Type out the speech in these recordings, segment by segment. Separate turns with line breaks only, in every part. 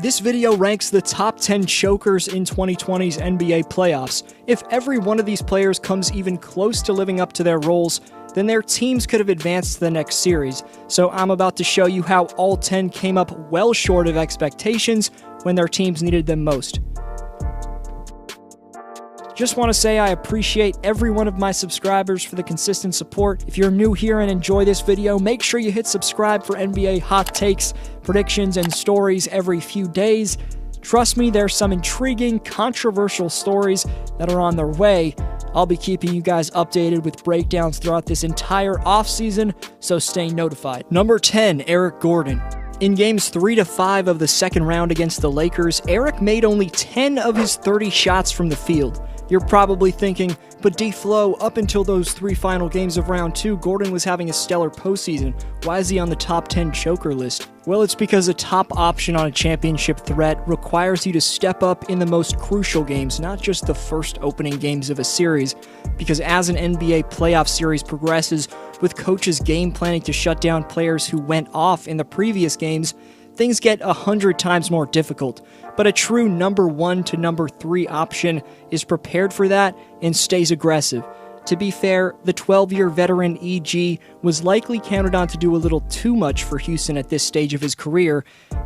This video ranks the top 10 chokers in 2020's NBA playoffs. If every one of these players comes even close to living up to their roles, then their teams could have advanced to the next series. So I'm about to show you how all 10 came up well short of expectations when their teams needed them most. Just want to say I appreciate every one of my subscribers for the consistent support. If you're new here and enjoy this video, make sure you hit subscribe for NBA hot takes, predictions, and stories every few days. Trust me, there's some intriguing, controversial stories that are on their way. I'll be keeping you guys updated with breakdowns throughout this entire offseason, so stay notified. Number 10, Eric Gordon. In games 3 to 5 of the second round against the Lakers, Eric made only 10 of his 30 shots from the field. You're probably thinking, but D-Flow, up until those 3 final games of round 2, Gordon was having a stellar postseason. Why is he on the top 10 choker list? Well, it's because a top option on a championship threat requires you to step up in the most crucial games, not just the first opening games of a series. Because as an NBA playoff series progresses, with coaches game planning to shut down players who went off in the previous games, things get 100 times more difficult. But a true number 1 to number 3 option is prepared for that and stays aggressive. To be fair, the 12-year veteran EG was likely counted on to do a little too much for Houston at this stage of his career,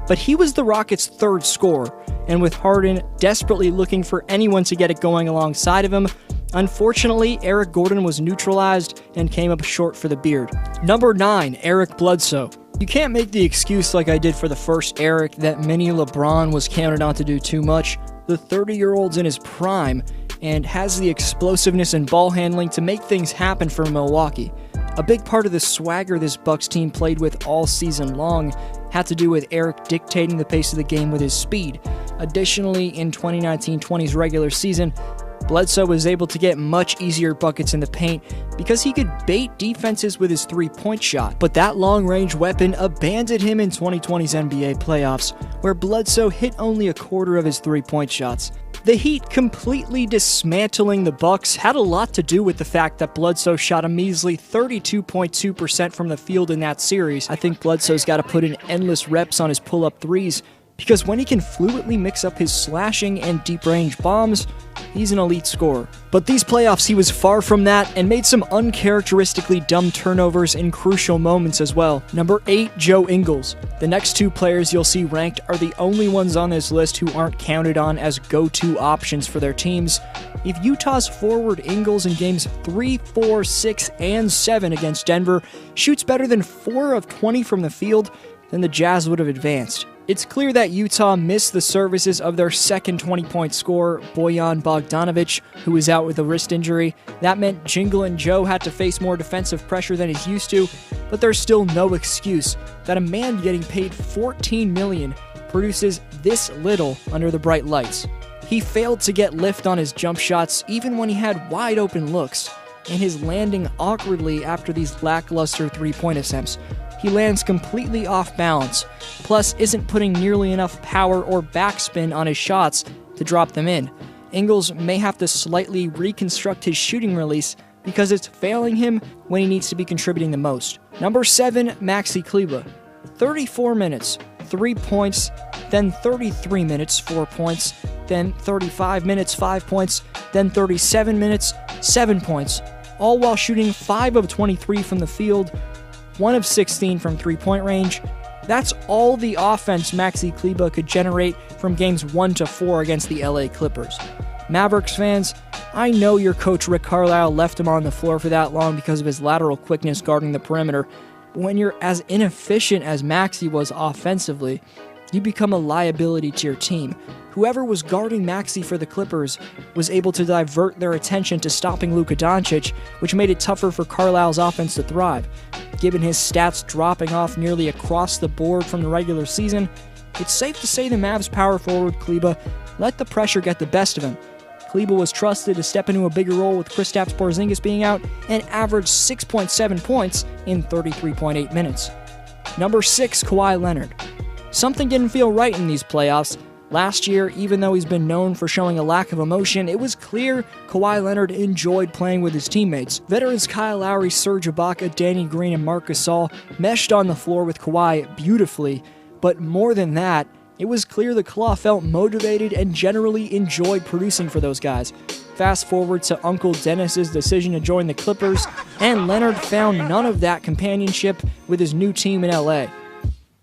but he was the Rockets' third scorer, and with Harden desperately looking for anyone to get it going alongside of him, unfortunately, Eric Gordon was neutralized and came up short for the beard. Number 9, Eric Bledsoe. You can't make the excuse like I did for the first Eric that mini LeBron was counted on to do too much. The 30-year-old's in his prime and has the explosiveness and ball handling to make things happen for Milwaukee. A big part of the swagger this Bucks team played with all season long had to do with Eric dictating the pace of the game with his speed. Additionally, in 2019-20's regular season, Bledsoe was able to get much easier buckets in the paint because he could bait defenses with his three-point shot. But that long-range weapon abandoned him in 2020's NBA playoffs, where Bledsoe hit only a quarter of his three-point shots. The Heat completely dismantling the Bucks had a lot to do with the fact that Bledsoe shot a measly 32.2% from the field in that series. I think Bledsoe's got to put in endless reps on his pull-up threes, because when he can fluidly mix up his slashing and deep-range bombs, he's an elite scorer. But these playoffs, he was far from that and made some uncharacteristically dumb turnovers in crucial moments as well. Number 8, Joe Ingles. The next 2 players you'll see ranked are the only ones on this list who aren't counted on as go-to options for their teams. If Utah's forward Ingles in games 3, 4, 6, and 7 against Denver shoots better than 4 of 20 from the field, then the Jazz would have advanced. It's clear that Utah missed the services of their second 20-point scorer, Bojan Bogdanovic, who was out with a wrist injury. That meant Jingle and Joe had to face more defensive pressure than he's used to, but there's still no excuse that a man getting paid $14 million produces this little under the bright lights. He failed to get lift on his jump shots even when he had wide-open looks, and his landing awkwardly after these lackluster three-point attempts. He lands completely off balance, plus isn't putting nearly enough power or backspin on his shots to drop them in. Ingles may have to slightly reconstruct his shooting release because it's failing him when he needs to be contributing the most. Number 7, Maxi Kleber. 34 minutes, 3 points, then 33 minutes, 4 points, then 35 minutes, 5 points, then 37 minutes, 7 points, all while shooting 5 of 23 from the field, 1 of 16 from three-point range. That's all the offense Maxi Kleber could generate from games 1 to 4 against the LA Clippers. Mavericks fans, I know your coach Rick Carlisle left him on the floor for that long because of his lateral quickness guarding the perimeter. But when you're as inefficient as Maxi was offensively, you become a liability to your team. Whoever was guarding Maxi for the Clippers was able to divert their attention to stopping Luka Doncic, which made it tougher for Carlisle's offense to thrive. Given his stats dropping off nearly across the board from the regular season, it's safe to say the Mavs power forward Kleber let the pressure get the best of him. Kleber was trusted to step into a bigger role with Kristaps Porzingis being out and averaged 6.7 points in 33.8 minutes. Number 6, Kawhi Leonard. Something didn't feel right in these playoffs. Last year, even though he's been known for showing a lack of emotion, it was clear Kawhi Leonard enjoyed playing with his teammates. Veterans Kyle Lowry, Serge Ibaka, Danny Green, and Marc Gasol meshed on the floor with Kawhi beautifully, but more than that, It was clear the Claw felt motivated and generally enjoyed producing for those guys. Fast forward to Uncle Dennis's decision to join the Clippers, and Leonard found none of that companionship with his new team in LA.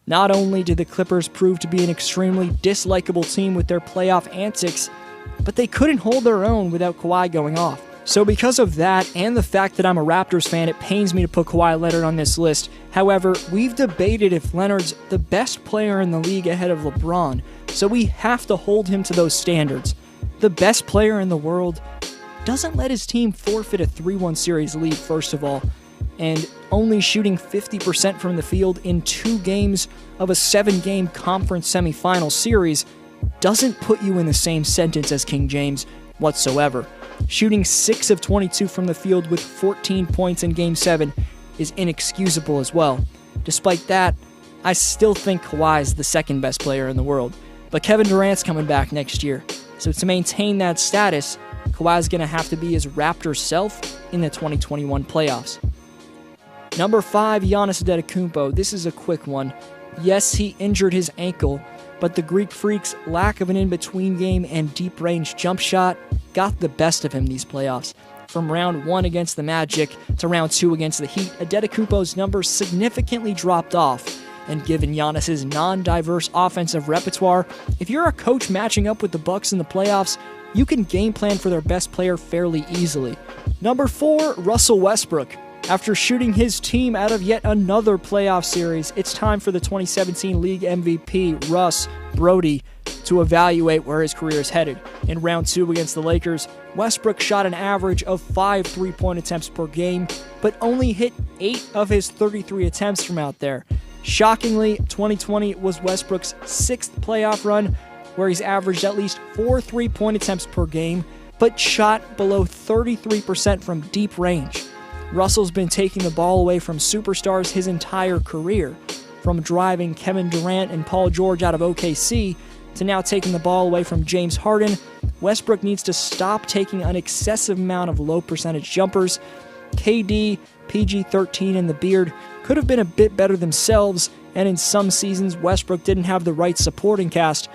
Not only did the Clippers prove to be an extremely dislikable team with their playoff antics, but they couldn't hold their own without Kawhi going off. So because of that, and the fact that I'm a Raptors fan, it pains me to put Kawhi Leonard on this list. However, we've debated if Leonard's the best player in the league ahead of LeBron, so we have to hold him to those standards. The best player in the world doesn't let his team forfeit a 3-1 series lead, first of all, and only shooting 50% from the field in 2 games of a 7-game conference semifinal series doesn't put you in the same sentence as King James whatsoever. Shooting 6 of 22 from the field with 14 points in Game 7 is inexcusable as well. Despite that, I still think Kawhi is the second best player in the world. But Kevin Durant's coming back next year, so to maintain that status, Kawhi's going to have to be his Raptors self in the 2021 playoffs. Number 5, Giannis Antetokounmpo. This is a quick one. Yes, he injured his ankle, but the Greek Freak's lack of an in-between game and deep-range jump shot got the best of him these playoffs. From round 1 against the Magic to round 2 against the Heat, Antetokounmpo's numbers significantly dropped off, and given Giannis's non-diverse offensive repertoire, if you're a coach matching up with the Bucks in the playoffs, you can game plan for their best player fairly easily. Number 4, Russell Westbrook. After shooting his team out of yet another playoff series, it's time for the 2017 League MVP, Russ Brody, to evaluate where his career is headed. In round 2 against the Lakers, Westbrook shot an average of 5 3-point attempts per game, but only hit 8 of his 33 attempts from out there. Shockingly, 2020 was Westbrook's 6th playoff run, where he's averaged at least 4 3-point attempts per game, but shot below 33% from deep range. Russell's been taking the ball away from superstars his entire career, from driving Kevin Durant and Paul George out of OKC to now taking the ball away from James Harden. Westbrook needs to stop taking an excessive amount of low percentage jumpers. KD, PG-13, and the Beard could have been a bit better themselves, and in some seasons Westbrook didn't have the right supporting cast.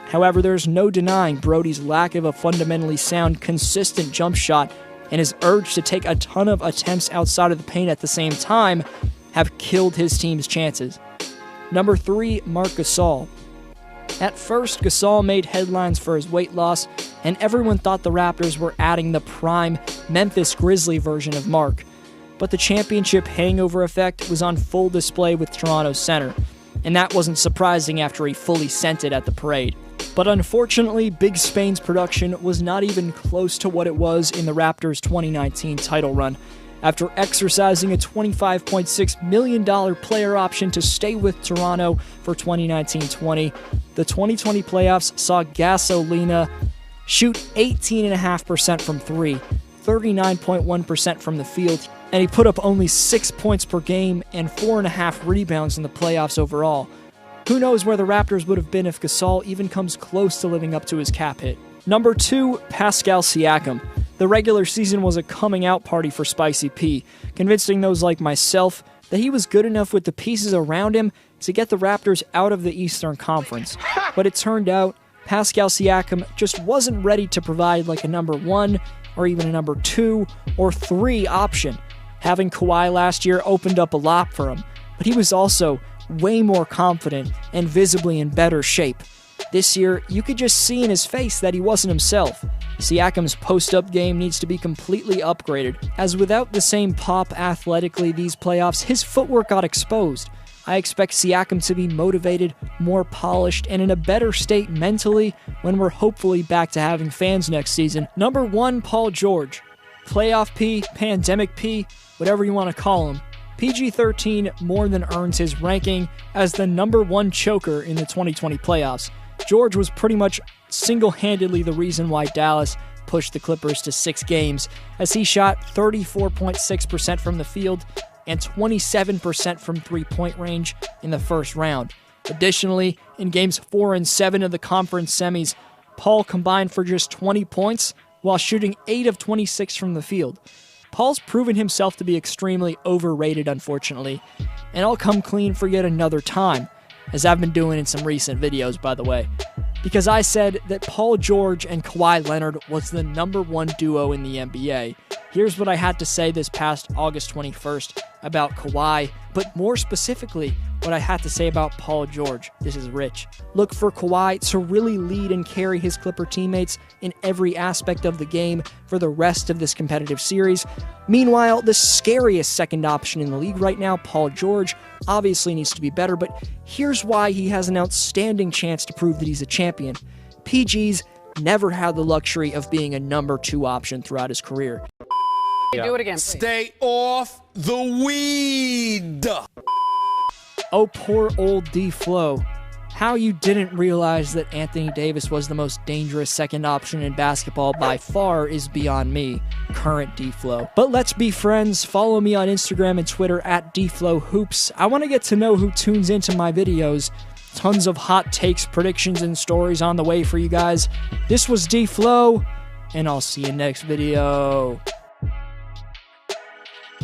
However, there's no denying Brody's lack of a fundamentally sound, consistent jump shot and his urge to take a ton of attempts outside of the paint at the same time have killed his team's chances. Number 3, Marc Gasol. At first, Gasol made headlines for his weight loss, and everyone thought the Raptors were adding the prime Memphis Grizzly version of Marc. But the championship hangover effect was on full display with Toronto's center, and that wasn't surprising after he fully sent it at the parade. But unfortunately, Big Spain's production was not even close to what it was in the Raptors' 2019 title run. After exercising a $25.6 million player option to stay with Toronto for 2019-20, the 2020 playoffs saw Gasolina shoot 18.5% from 3, 39.1% from the field, and he put up only 6 points per game and 4.5 rebounds in the playoffs overall. Who knows where the Raptors would have been if Gasol even comes close to living up to his cap hit. Number 2, Pascal Siakam. The regular season was a coming-out party for Spicy P, convincing those like myself that he was good enough with the pieces around him to get the Raptors out of the Eastern Conference. But it turned out Pascal Siakam just wasn't ready to provide like a number 1 or even a number 2 or 3 option. Having Kawhi last year opened up a lot for him, but he was also way more confident and visibly in better shape. This year, you could just see in his face that he wasn't himself. Siakam's post-up game needs to be completely upgraded, as without the same pop athletically these playoffs, his footwork got exposed. I expect Siakam to be motivated, more polished, and in a better state mentally when we're hopefully back to having fans next season. Number 1, Paul George. Playoff P, Pandemic P, whatever you want to call him. PG-13 more than earns his ranking as the number 1 choker in the 2020 playoffs. George was pretty much single-handedly the reason why Dallas pushed the Clippers to 6 games, as he shot 34.6% from the field and 27% from three-point range in the first round. Additionally, in games 4 and 7 of the conference semis, Paul combined for just 20 points while shooting 8 of 26 from the field. Paul's proven himself to be extremely overrated, unfortunately, and I'll come clean for yet another time. as I've been doing in some recent videos, by the way, because I said that Paul George and Kawhi Leonard was the #1 duo in the NBA. Here's what I had to say this past August 21st about Kawhi, but more specifically, what I had to say about Paul George. This is Rich. Look for Kawhi to really lead and carry his Clipper teammates in every aspect of the game for the rest of this competitive series. Meanwhile, the scariest second option in the league right now, Paul George, obviously needs to be better, but here's why he has an outstanding chance to prove that he's a champion. PG's never had the luxury of being a #2 option throughout his career.
Do it again, please.
Stay off the weed.
Oh, poor old D-Flow. How you didn't realize that Anthony Davis was the most dangerous second option in basketball by far is beyond me, current D-Flow. But let's be friends. Follow me on Instagram and Twitter at DFlowHoops. I want to get to know who tunes into my videos. Tons of hot takes, predictions, and stories on the way for you guys. This was D-Flow, and I'll see you next video.